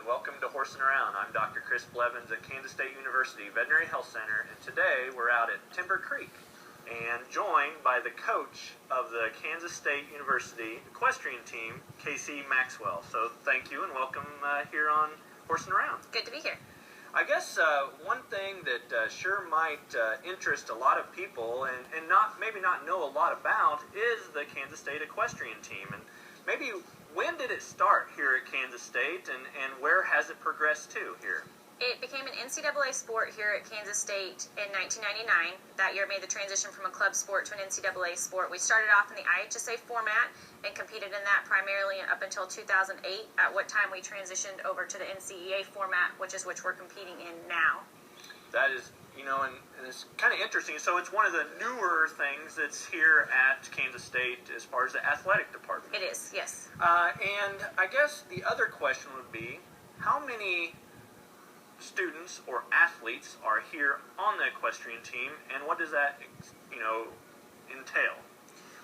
welcome to Horsing Around. I'm Dr. Chris Blevins at Kansas State University Veterinary Health Center, and today we're out at Timber Creek and joined by the coach of the Kansas State University Equestrian team, Casey Maxwell. So thank you and welcome here on Horsing Around. Good to be here. I guess one thing that sure might interest a lot of people and maybe not know a lot about is the Kansas State Equestrian team. And maybe when did it start here at Kansas State and where has it progressed to here? It became an NCAA sport here at Kansas State in 1999. That year made the transition from a club sport to an NCAA sport. We started off in the IHSA format and competed in that primarily up until 2008, at what time we transitioned over to the NCEA format, which we're competing in now. That is, and it's kind of interesting. So it's one of the newer things that's here at Kansas State as far as the athletic department. It is, yes. And I guess the other question would be, how many students or athletes are here on the equestrian team, and what does that, entail?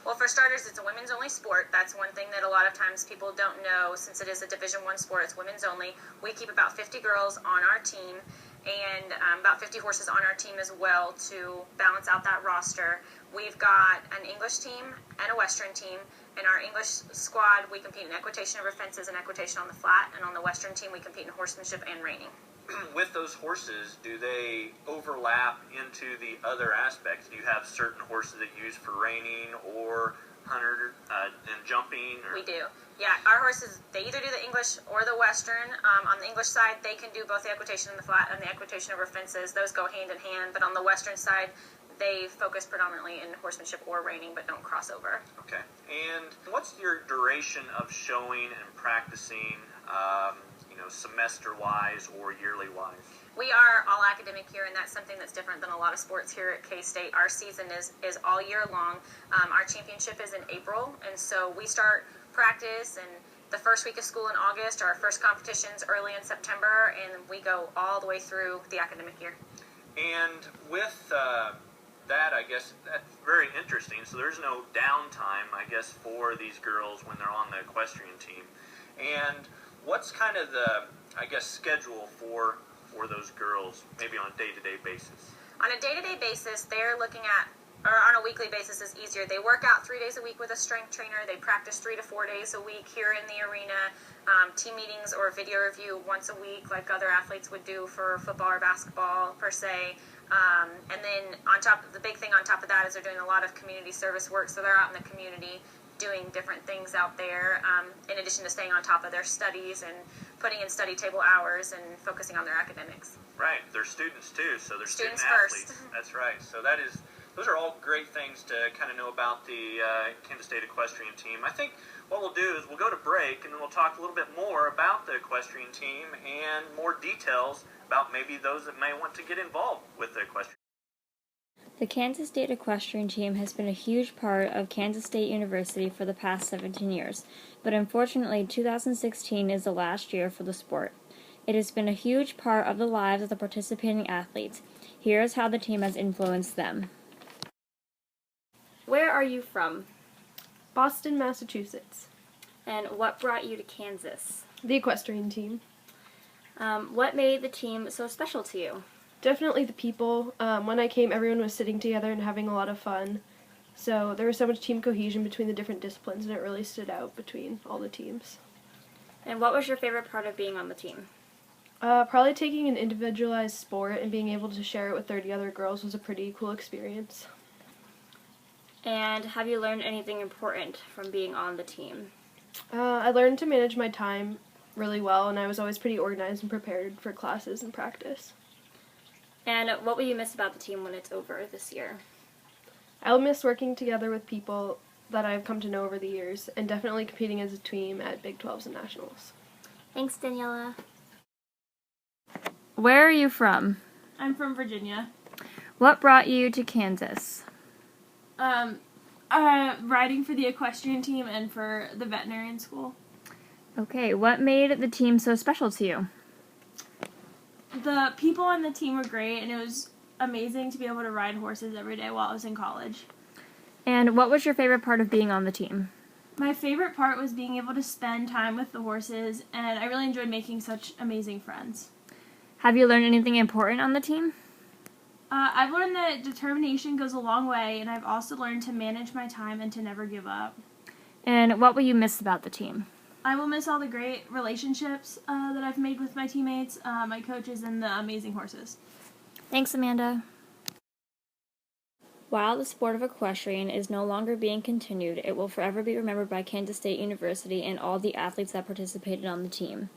Well, for starters, it's a women's-only sport. That's one thing that a lot of times people don't know. Since it is a Division I sport, it's women's only. We keep about 50 girls on our team and about 50 horses on our team as well to balance out that roster. We've got an English team and a Western team. In our English squad, we compete in equitation over fences and equitation on the flat, and on the Western team, we compete in horsemanship and reining. With those horses, do they overlap into the other aspects? Do you have certain horses that you use for reining or hunter and jumping? Or? We do. Yeah, our horses, they either do the English or the Western. On the English side, they can do both the equitation in the flat and the equitation over fences. Those go hand in hand. But on the Western side, they focus predominantly in horsemanship or reining, but don't cross over. Okay. And what's your duration of showing and practicing, semester-wise or yearly-wise? We are all academic here, and that's something that's different than a lot of sports here at K-State. Our season is all year long. Our championship is in April, and so we start practice and the first week of school in August, our first competitions early in September, and we go all the way through the academic year. And with that, I guess that's very interesting. So there's no downtime, I guess, for these girls when they're on the equestrian team. And what's kind of the, schedule for those girls, maybe on a day-to-day basis? On a day-to-day basis, they're looking at, or on a weekly basis is easier. They work out 3 days a week with a strength trainer. They practice 3 to 4 days a week here in the arena. Team meetings or video review once a week, like other athletes would do for football or basketball per se. And then the big thing on top of that is they're doing a lot of community service work. So they're out in the community doing different things out there, in addition to staying on top of their studies and putting in study table hours and focusing on their academics. Right, they're students too, so they're students athletes. First. That's right. So those are all great things to kind of know about the Kansas State Equestrian team. I think what we'll do is we'll go to break and then we'll talk a little bit more about the equestrian team and more details about maybe those that may want to get involved with the equestrian. The Kansas State Equestrian team has been a huge part of Kansas State University for the past 17 years, but unfortunately 2016 is the last year for the sport. It has been a huge part of the lives of the participating athletes. Here is how the team has influenced them. Where are you from? Boston, Massachusetts. And what brought you to Kansas? The equestrian team. What made the team so special to you? Definitely the people. When I came, everyone was sitting together and having a lot of fun. So there was so much team cohesion between the different disciplines, and it really stood out between all the teams. And what was your favorite part of being on the team? Probably taking an individualized sport and being able to share it with 30 other girls was a pretty cool experience. And have you learned anything important from being on the team? I learned to manage my time really well, and I was always pretty organized and prepared for classes and practice. And what will you miss about the team when it's over this year? I'll miss working together with people that I've come to know over the years, and definitely competing as a team at Big 12s and Nationals. Thanks, Daniela. Where are you from? I'm from Virginia. What brought you to Kansas? Riding for the equestrian team and for the veterinarian school. Okay, what made the team so special to you? The people on the team were great, and it was amazing to be able to ride horses every day while I was in college. And what was your favorite part of being on the team? My favorite part was being able to spend time with the horses, and I really enjoyed making such amazing friends. Have you learned anything important on the team? I've learned that determination goes a long way, and I've also learned to manage my time and to never give up. And what will you miss about the team? I will miss all the great relationships that I've made with my teammates, my coaches, and the amazing horses. Thanks, Amanda. While the sport of equestrian is no longer being continued, it will forever be remembered by Kansas State University and all the athletes that participated on the team.